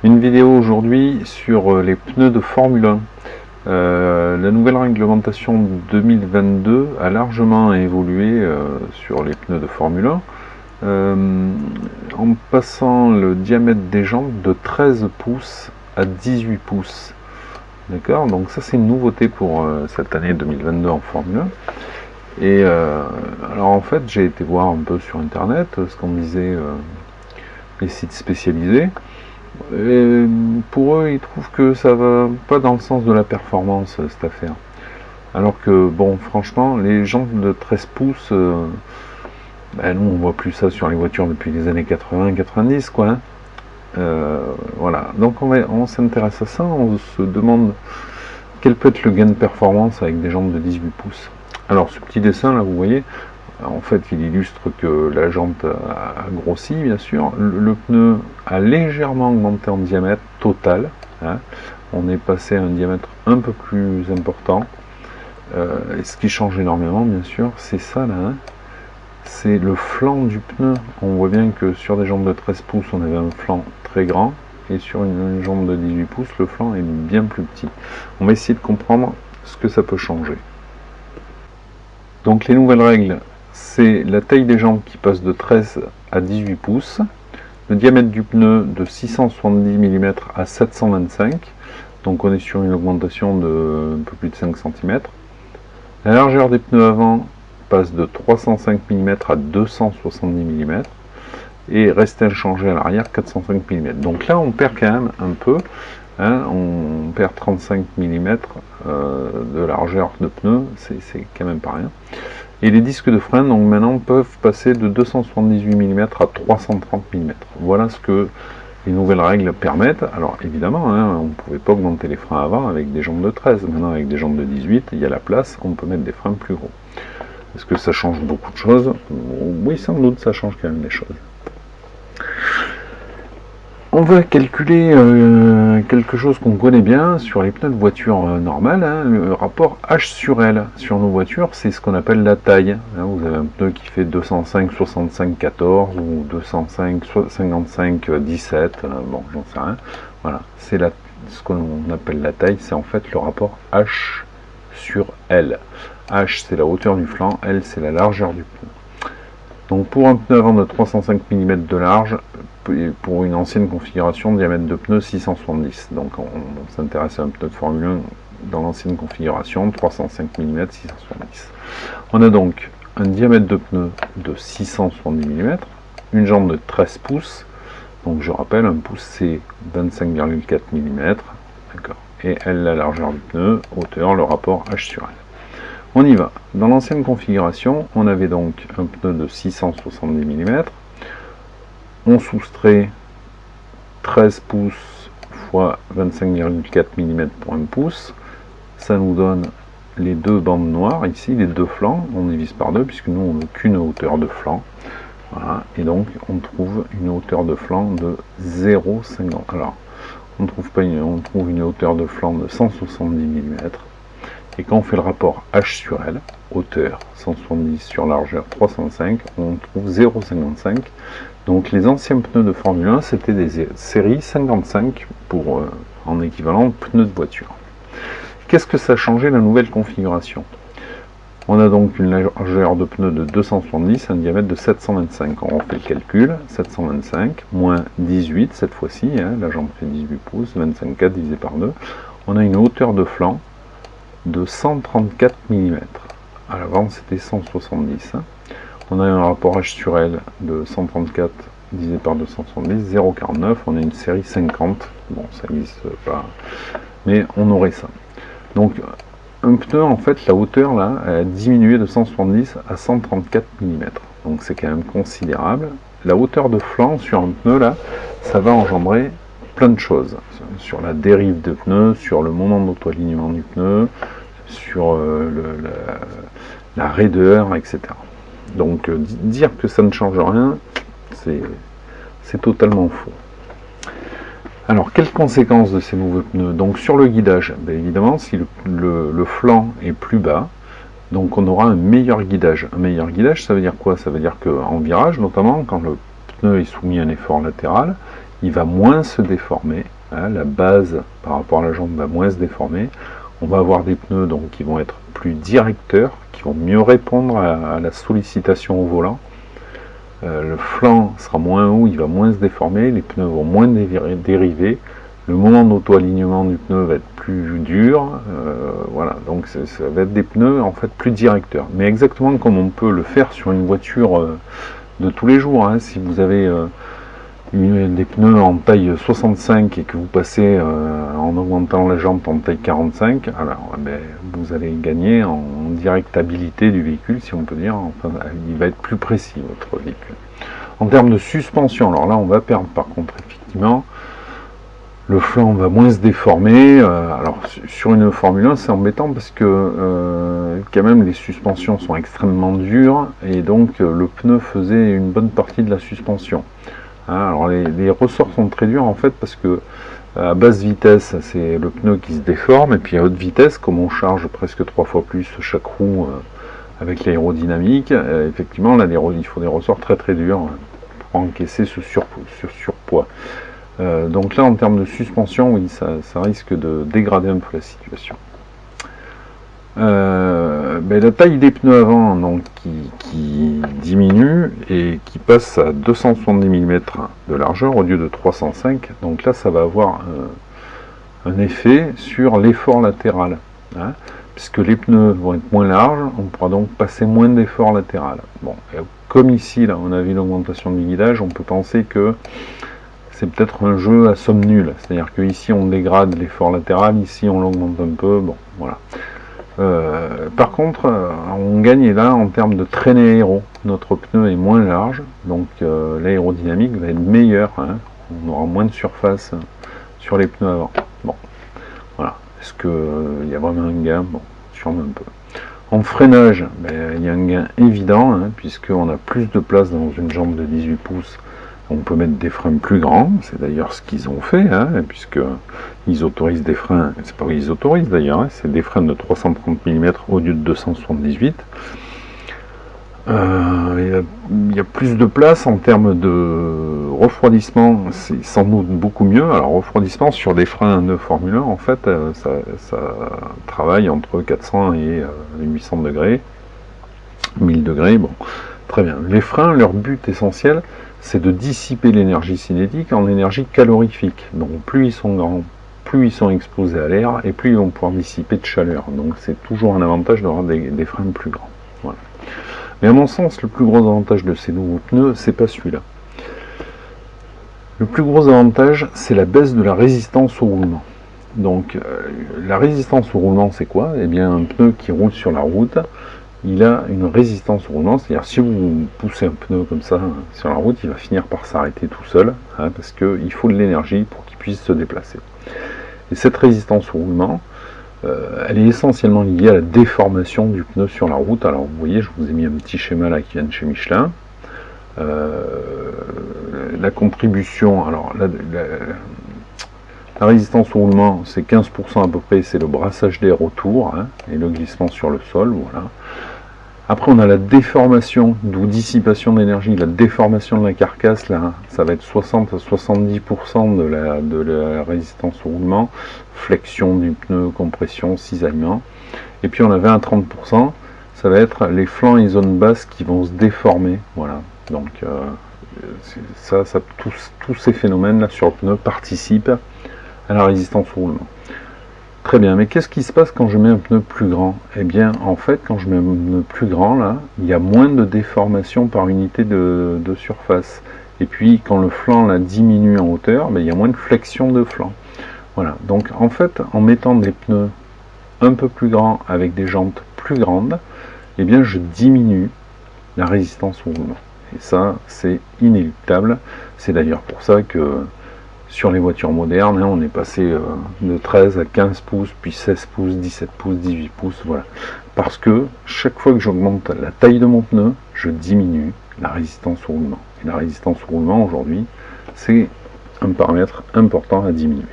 Une vidéo aujourd'hui sur les pneus de Formule 1. La nouvelle réglementation 2022 a largement évolué sur les pneus de Formule 1 en passant le diamètre des jantes de 13 pouces à 18 pouces. D'accord, donc ça c'est une nouveauté pour cette année 2022 en Formule 1. Et alors en fait j'ai été voir un peu sur internet ce qu'on disait les sites spécialisés. Et pour eux, ils trouvent que ça va pas dans le sens de la performance, cette affaire. Alors que, bon, franchement, les jantes de 13 pouces, nous, on voit plus ça sur les voitures depuis les années 80-90, quoi. Hein. Voilà. Donc, on s'intéresse à ça, on se demande quel peut être le gain de performance avec des jantes de 18 pouces. Alors, ce petit dessin, là, vous voyez, en fait, il illustre que la jante a grossi, bien sûr. Le pneu a légèrement augmenté en diamètre total. Hein. On est passé à un diamètre un peu plus important. Et ce qui change énormément, bien sûr, c'est ça là. Hein. C'est le flanc du pneu. On voit bien que sur des jantes de 13 pouces, on avait un flanc très grand. Et sur une jante de 18 pouces, le flanc est bien plus petit. On va essayer de comprendre ce que ça peut changer. Donc les nouvelles règles, c'est la taille des jantes qui passe de 13 à 18 pouces, le diamètre du pneu de 670 mm à 725, donc on est sur une augmentation de un peu plus de 5 cm. La largeur des pneus avant passe de 305 mm à 270 mm, et reste inchangé à l'arrière 405 mm. Donc là on perd quand même un peu, hein, on perd 35 mm de largeur de pneu, c'est quand même pas rien. Et les disques de frein, donc maintenant, peuvent passer de 278 mm à 330 mm. Voilà ce que les nouvelles règles permettent. Alors évidemment, hein, on ne pouvait pas augmenter les freins avant avec des jantes de 13. Maintenant, avec des jantes de 18, il y a la place, on peut mettre des freins plus gros. Est-ce que ça change beaucoup de choses? Oui, sans doute, ça change quand même des choses. On va calculer quelque chose qu'on connaît bien sur les pneus de voiture normales, hein, le rapport H sur L. Sur nos voitures, c'est ce qu'on appelle la taille. Hein, vous avez un pneu qui fait 205 65 14 ou 205 55 17, bon, j'en sais rien. Voilà, c'est ce qu'on appelle la taille, c'est en fait le rapport H sur L. H, c'est la hauteur du flanc, L, c'est la largeur du pneu. Donc pour un pneu avant de 305 mm de large, pour une ancienne configuration, diamètre de pneu 670. Donc on s'intéresse à un pneu de Formule 1 dans l'ancienne configuration, 305 mm 670. On a donc un diamètre de pneu de 670 mm, une jante de 13 pouces, donc je rappelle, un pouce c'est 25,4 mm, d'accord, et L la largeur du pneu, hauteur, le rapport H sur L. On y va. Dans l'ancienne configuration, on avait donc un pneu de 670 mm. On soustrait 13 pouces fois 25,4 mm pour un pouce. Ça nous donne les deux bandes noires, ici, les deux flancs. On divise par deux, puisque nous, on n'a qu'une hauteur de flanc. Voilà. Et donc, on trouve une hauteur de flanc de 0,50. Alors, on trouve une hauteur de flanc de 170 mm. Et quand on fait le rapport H sur L, hauteur 170 sur largeur 305, on trouve 0,55. Donc les anciens pneus de Formule 1, c'était des séries 55 pour, en équivalent pneus de voiture. Qu'est-ce que ça a changé la nouvelle configuration? On a donc une largeur de pneu de 270, un diamètre de 725. On fait le calcul, 725 moins 18 cette fois-ci, hein, la jante fait 18 pouces, 25,4 divisé par 2. On a une hauteur de flanc de 134 mm. À l'avant c'était 170. Hein. On a un rapport H sur L de 134 divisé par 270, 0,49. On a une série 50. Bon, ça n'existe pas, mais on aurait ça. Donc un pneu, en fait, la hauteur là, elle a diminué de 170 à 134 mm. Donc c'est quand même considérable. La hauteur de flanc sur un pneu là, ça va engendrer plein de choses, sur la dérive de pneu, sur le moment d'auto-alignement du pneu, sur la raideur, etc. Donc dire que ça ne change rien, c'est totalement faux. Alors quelles conséquences de ces nouveaux pneus? Donc sur le guidage, bien évidemment, si le flanc est plus bas, donc on aura un meilleur guidage. Un meilleur guidage, ça veut dire quoi? Ça veut dire qu'en virage, notamment, quand le pneu est soumis à un effort latéral, il va moins se déformer, hein, la base par rapport à la jambe va moins se déformer. On va avoir des pneus donc qui vont être plus directeurs, qui vont mieux répondre à la sollicitation au volant. Le flanc sera moins haut, il va moins se déformer, les pneus vont moins dériver, le moment d'auto-alignement du pneu va être plus dur, voilà, donc ça va être des pneus en fait plus directeurs. Mais exactement comme on peut le faire sur une voiture de tous les jours, hein. Si vous avez des pneus en taille 65 et que vous passez en augmentant la jante en taille 45, alors vous allez gagner en directabilité du véhicule, si on peut dire. Enfin, il va être plus précis votre véhicule. En termes de suspension, alors là on va perdre par contre effectivement, le flanc va moins se déformer. Alors sur une Formule 1 c'est embêtant parce que quand même les suspensions sont extrêmement dures et donc le pneu faisait une bonne partie de la suspension. Alors les ressorts sont très durs en fait parce que à basse vitesse c'est le pneu qui se déforme et puis à haute vitesse comme on charge presque 3 fois plus chaque roue avec l'aérodynamique, effectivement là il faut des ressorts très très durs pour encaisser ce surpoids. Donc là en termes de suspension oui ça risque de dégrader un peu la situation. La taille des pneus avant donc, qui diminue et qui passe à 270 mm de largeur au lieu de 305, donc là ça va avoir un effet sur l'effort latéral, hein, puisque les pneus vont être moins larges, on pourra donc passer moins d'effort latéral. Bon, comme ici là on a vu une augmentation du guidage, on peut penser que c'est peut-être un jeu à somme nulle, c'est-à-dire que ici on dégrade l'effort latéral, ici on l'augmente un peu, bon voilà. Par contre, on gagne là en termes de traînée aéro. Notre pneu est moins large, donc l'aérodynamique va être meilleure. Hein. On aura moins de surface sur les pneus avant. Bon, voilà. Est-ce qu'il y a vraiment un gain? Bon, sûrement un peu. En freinage, il y a un gain évident, hein, puisqu'on a plus de place dans une jambe de 18 pouces. On peut mettre des freins plus grands, c'est d'ailleurs ce qu'ils ont fait, hein, puisqu'ils autorisent des freins, c'est pas qu'ils autorisent d'ailleurs, hein, c'est des freins de 330 mm au lieu de 278. Il y a plus de place en termes de refroidissement, c'est sans doute beaucoup mieux. Alors refroidissement sur des freins de Formule 1, en fait, ça travaille entre 400 et 800 degrés, 1000 degrés, bon, très bien. Les freins, leur but essentiel, c'est de dissiper l'énergie cinétique en énergie calorifique. Donc plus ils sont grands, plus ils sont exposés à l'air, et plus ils vont pouvoir dissiper de chaleur. Donc c'est toujours un avantage d'avoir des freins plus grands. Voilà. Mais à mon sens, le plus gros avantage de ces nouveaux pneus, c'est pas celui-là. Le plus gros avantage, c'est la baisse de la résistance au roulement. Donc la résistance au roulement, c'est quoi? Eh bien un pneu qui roule sur la route, il a une résistance au roulement, c'est-à-dire si vous poussez un pneu comme ça sur la route, il va finir par s'arrêter tout seul, hein, parce qu'il faut de l'énergie pour qu'il puisse se déplacer. Et cette résistance au roulement, elle est essentiellement liée à la déformation du pneu sur la route. Alors vous voyez, je vous ai mis un petit schéma là qui vient de chez Michelin. La contribution, alors la résistance au roulement, c'est 15% à peu près, c'est le brassage d'air autour, hein, et le glissement sur le sol, voilà. Après on a la déformation, d'où dissipation d'énergie, la déformation de la carcasse, là, ça va être 60 à 70% de la résistance au roulement, flexion du pneu, compression, cisaillement. Et puis on a 20 à 30%, ça va être les flancs et zones basses qui vont se déformer, voilà. Donc tous ces phénomènes là sur le pneu participent à la résistance au roulement. Très bien, mais qu'est-ce qui se passe quand je mets un pneu plus grand? Eh bien, en fait, quand je mets un pneu plus grand, là, il y a moins de déformation par unité de surface. Et puis, quand le flanc là, diminue en hauteur, il y a moins de flexion de flanc. Voilà, donc en fait, en mettant des pneus un peu plus grands avec des jantes plus grandes, eh bien, je diminue la résistance au roulement. Et ça, c'est inéluctable. C'est d'ailleurs pour ça que sur les voitures modernes, hein, on est passé de 13 à 15 pouces, puis 16 pouces, 17 pouces, 18 pouces, voilà. Parce que chaque fois que j'augmente la taille de mon pneu, je diminue la résistance au roulement. Et la résistance au roulement, aujourd'hui, c'est un paramètre important à diminuer.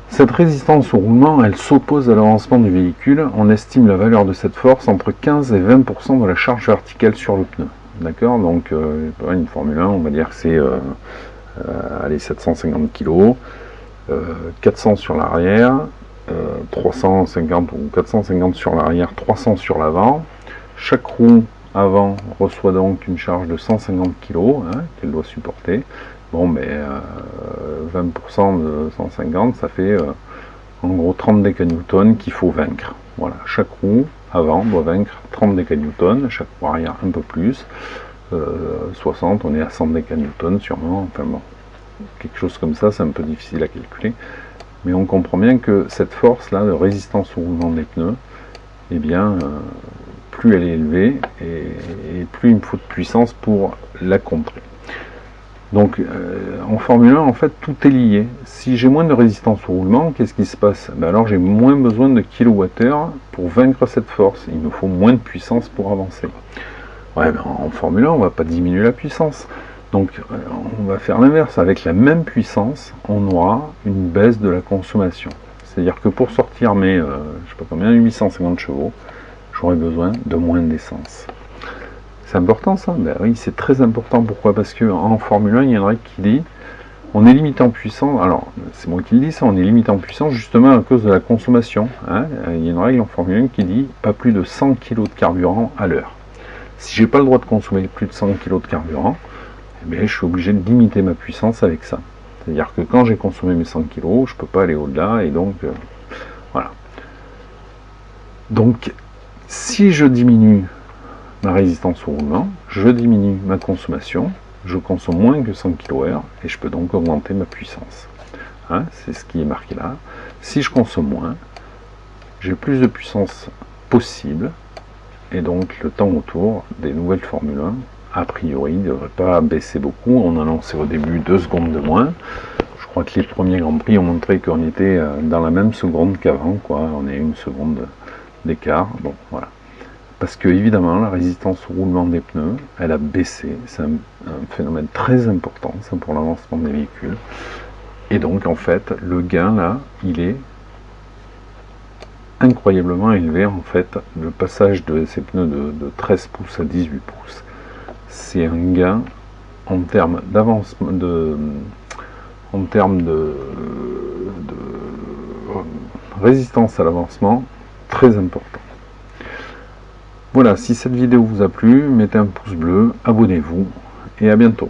Cette résistance au roulement, elle s'oppose à l'avancement du véhicule. On estime la valeur de cette force entre 15 et 20% de la charge verticale sur le pneu. d'accord. Donc une Formule 1, on va dire que c'est allez, 750 kg, 400 sur l'arrière, 350 ou 450 sur l'arrière, 300 sur l'avant. Chaque roue avant reçoit donc une charge de 150 kg hein, qu'elle doit supporter. Bon, mais 20% de 150, ça fait en gros 30 décanewtons qu'il faut vaincre. Voilà, chaque roue avant doit vaincre 30 décanewtons, chaque roue arrière un peu plus. 60, on est à 100 décanewtons sûrement. Enfin bon, quelque chose comme ça, c'est un peu difficile à calculer. Mais on comprend bien que cette force-là de résistance au roulement des pneus, eh bien, plus elle est élevée, et plus il me faut de puissance pour la contrer. Donc, en Formule 1, en fait, tout est lié. Si j'ai moins de résistance au roulement, qu'est-ce qui se passe? Ben alors, j'ai moins besoin de kilowattheures pour vaincre cette force. Il me faut moins de puissance pour avancer. Ouais, ben en Formule 1, on ne va pas diminuer la puissance. Donc, on va faire l'inverse. Avec la même puissance, on aura une baisse de la consommation. C'est-à-dire que pour sortir mes, je sais pas combien, 850 chevaux, j'aurai besoin de moins d'essence. C'est important ça? Ben oui, c'est très important. Pourquoi? Parce qu'en Formule 1, il y en a qui dit on est limité en puissance. Alors, c'est moi qui le dis ça, on est limité en puissance justement à cause de la consommation. Hein. Il y a une règle en Formule 1 qui dit pas plus de 100 kg de carburant à l'heure. Si j'ai pas le droit de consommer plus de 100 kg de carburant, eh bien, je suis obligé de limiter ma puissance avec ça. C'est-à-dire que quand j'ai consommé mes 100 kg, je ne peux pas aller au-delà, et donc, voilà. Donc, si je diminue ma résistance au roulement, je diminue ma consommation, je consomme moins que 100 kWh, et je peux donc augmenter ma puissance. Hein, c'est ce qui est marqué là. Si je consomme moins, j'ai plus de puissance possible, et donc le temps autour des nouvelles Formule 1, a priori, ne devrait pas baisser beaucoup. On annonçait au début 2 secondes de moins. Je crois que les premiers Grands Prix ont montré qu'on était dans la même seconde qu'avant, quoi. On est 1 seconde d'écart. Bon, voilà. Parce que évidemment, la résistance au roulement des pneus, elle a baissé. C'est un phénomène très important, ça, pour l'avancement des véhicules. Et donc, en fait, le gain là, il est incroyablement élevé. En fait, le passage de ces pneus de 13 pouces à 18 pouces, c'est un gain en termes d'avancement, en termes de résistance à l'avancement, très important. Voilà, si cette vidéo vous a plu, mettez un pouce bleu, abonnez-vous et à bientôt.